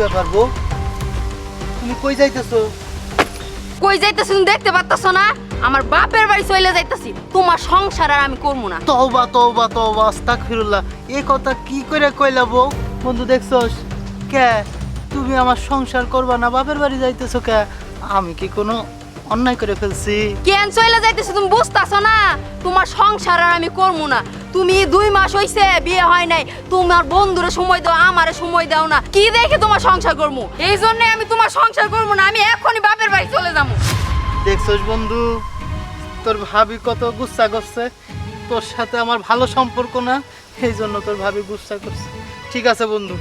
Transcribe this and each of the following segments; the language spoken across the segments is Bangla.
ব্যাপার বউ, তুমি কই যাইতেছো? কই যাইতাছি তুমি দেখতে পারতাছো না? আমার বাপের বাড়ি চলে যাইতাছি, তোমার সংসার আর আমি করবো না। তওবা তওবা তওবা, আস্তাগফিরুল্লাহ। এই কথা কি করে কইলা বউ? বন্ধু দেখছস কে? তুমি আমার সংসার করবা না, বাপের বাড়ি যাইতেছো কে? আমি কি কোনো অন্যায় করে ফেলছি? কেন চলে যাইতেছি তুমি বুঝতাছো না? তোমার সংসার আর আমি করবো না। তুমি 2 মাস হইছে বিয়ে হয় নাই, তোমার বন্ধুরে সময় দাও, আমারে সময় দাও না। কি দেখে তোমার সংসার করবো? এই জন্য আমি তোমার সংসার করবো না, আমি এখনই বাপের বাড়ি চলে যাবো। দেখছস বন্ধু, তোর ভাবি কত গুচ্ছা করছে। তোর সাথে আমার ভালো সম্পর্ক না, এই জন্য তোর ভাবি গুচ্ছা করছে। ঠিক আছে বন্ধু,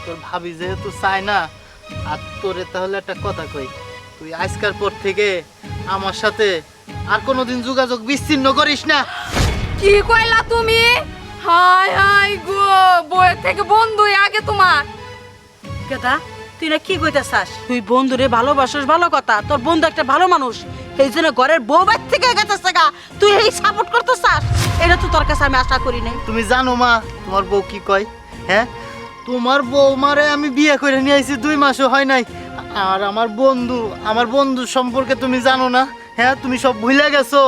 তোর ভাবি যেহেতু চায় না, আর তোরে তাহলে একটা কথা কই, তুই আজকের পর থেকে আমার সাথে আর কোনোদিন যোগাযোগ বিচ্ছিন্ন করিস না। কি কইলা তুমি? হাই হাই গো, বউয়ের থেকে বন্ধুই আগে তোমার। কেদা তুই না কি কইতাছাস? তুই বন্ধুরে ভালোবাসিস ভালো কথা, তোর বন্ধু একটা ভালো মানুষ, এই জন্য ঘরের বউ বাইর থেকে গেছে গা, তুই এই সাপোর্ট করতেছাস? এটা তো তোর কাছে আমি আশা করি নাই। তুমি জানো মা তোমার বউ কি কয়? হ্যাঁ, তোমার বউ মারে আমি বিয়ে করে নিয়ে আইছি 2 মাসও হয় নাই। আর আমার বন্ধু সম্পর্কে তুমি জানো না? হ্যাঁ, তুমি সব ভুলে গেছো।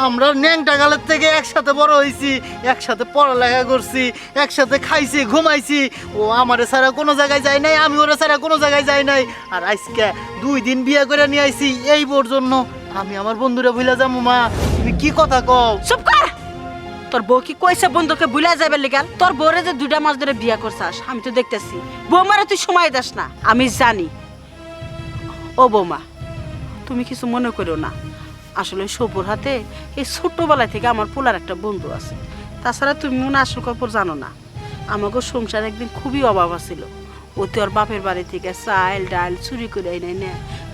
আমরা ন্যাংটা গালের থেকে একসাথে বড় হয়েছি, একসাথে পড়ালেখা করছি, একসাথে খাইছি ঘুমাইছি। ও আমারে ছাড়া কোনো জায়গায় যায় নাই, আমি ওরা ছাড়া কোনো জায়গায় যাই নাই। আর আজকে 2 দিন বিয়ে করে নিয়ে আইছি এই বোর জন্য আমি আমার বন্ধুরে ভুলে যাবো? মা তুমি কি কথা কও? চুপ কর। তোর বউ কি কইছে বন্ধুকে ভুলে যাবে লিগাল? তোর বউরে যে 2টা মাস ধরে বিয়া করছাস আমি তো দেখতেছি। বৌমারে তুই সময় দাস না, আমি জানি। ও বৌমা, তুমি কিছু মনে করো না, আসলে সবুর হাতে এই ছোট্টবেলা থেকে আমার পোলার একটা বন্ধু আছে। তাছাড়া তুমি মনে আসল খবর জানো না, আমাকে সংসার একদিন খুবই অভাব আছিল। ওতে ওর বাপের বাড়ি থেকে চাল ডাল চুরি করে এনে নে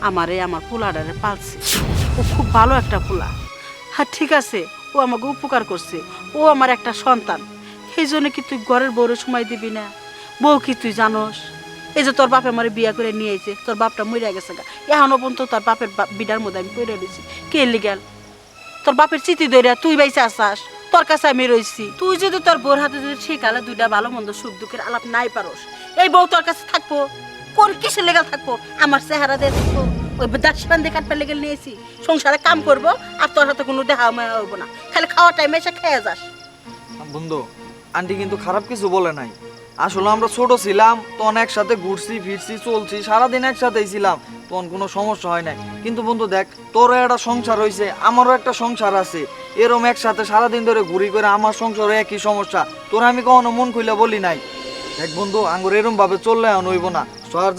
আমার পোলাডারে পালছে। ও খুব ভালো একটা পোলা। হ্যাঁ ঠিক আছে, ও আমাকে উপকার করছে, ও আমার একটা সন্তান। সেই জন্য কি তুই ঘরের বউরে সময় দিবি না? বউ কি তুই জানোস? এই যে তোর বাপে আমার বিয়া করে নিয়ে এসে তোর বাপটা মরিয়া গেছে গা, এখনো পর্যন্ত তোর বাপের বিডার মধ্যে আমি পড়ে রয়েছি। কে লিগেল তোর বাপের চিঠি ধরিয়া তুই বাইসে আসাস, তোর কাছে আমি রয়েছি। তুই যদি তোর বউর হাতে যদি শিখালে 2টা ভালো মন্দ সুখ দুঃখের আলাপ নাই পারস, এই বউ তোর কাছে থাকবো? কোন কিসের লেগাল থাকবো? আমার চেহারা দিয়ে থাকবো? ওই দাসপান দিয়ে কাটপা লেগে নিয়েছি, সংসারে কাম করবো আর তোর হাতে কোনো দেখা মায়া হইব না, খালি খাওয়া টাইমে এসে খেয়ে যাস। বন্ধু, আন্টি কিন্তু খারাপ কিছু বলে নাই। আসলে আমরা ছোট ছিলাম তখন একসাথে ঘুরছি ফিরছি চলছি, সারাদিন একসাথেই ছিলাম, তখন কোনো সমস্যা হয় নাই। কিন্তু বন্ধু দেখ, তোরও একটা সংসার হয়েছে, আমারও একটা সংসার আছে, এরম একসাথে সারাদিন ধরে ঘুরি করে আমার সংসারও একই সমস্যা। তোর আমি কখনো মন খুলে বলি নাই। দেখ বন্ধু, আঙ্গুর এরম ভাবে চললে এখন হইব না,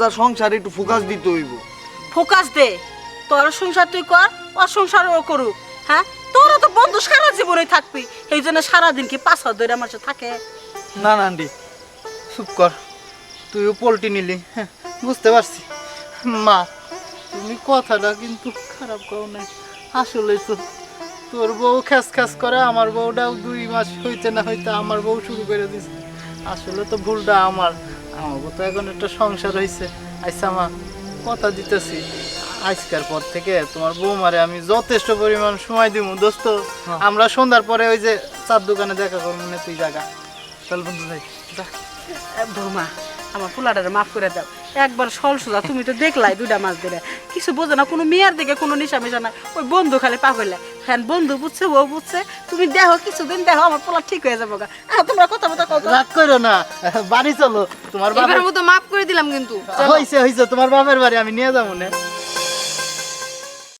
যার সংসার একটু ফোকাস দিতে হইব। ফোকাস দে, তোর সংসার তুই কর, ওর সংসার ও করুক। হ্যাঁ, তোরা তো বন্ধু সারা জীবনে থাকবি, এই জন্য সারাদিন কি 5 হাত ধরে আমার সাথে থাকে? না না আন্টি, চুপ কর, তুইও পল্টি নিলি। হ্যাঁ, বুঝতে পারছি। মা তুমি কথাটা কিন্তু খারাপ করো না। আসলে তো তোর বউ খ্যাস খ্যাস করে, আমার বউটাও 2 মাস হইতে না হইতে আমার বউ শুরু করে দিছে। আসলে তো ভুলটা আমাকে তো এখন একটা সংসার হয়েছে। আচ্ছা মা, কথা দিতেছি আজকের পর থেকে তোমার বৌমারে আমি যথেষ্ট পরিমাণ সময় দিব। দোস্ত, আমরা সন্ধ্যার পরে ওই যে চার দোকানে দেখা করবো না, তুই জায়গা চল বন্ধু যাই। যা বৌমা, আমার পোলাটারে মাফ করে দাও। একবার সল সোজা, তুমি তো দেখলাই 2টা মাস ধরে কিছু বোঝো না, কোনো মেয়ের দিকে কোনো নিশা মিশা না, ওই বন্ধু খালি পাগল। হ্যাঁ, বন্ধু বুঝছে, ও বুঝছে, তুমি দেখো কিছুদিন দেখো আমার পোলা ঠিক হয়ে যাবো গা। তোমরা কথা মতো কত রাগ করো না, বাড়ি চলো। তোমার বাবার এবার মতো মাফ করে দিলাম কিন্তু। হয়েছে তোমার বাপের বাড়ি আমি নিয়ে যাবো না।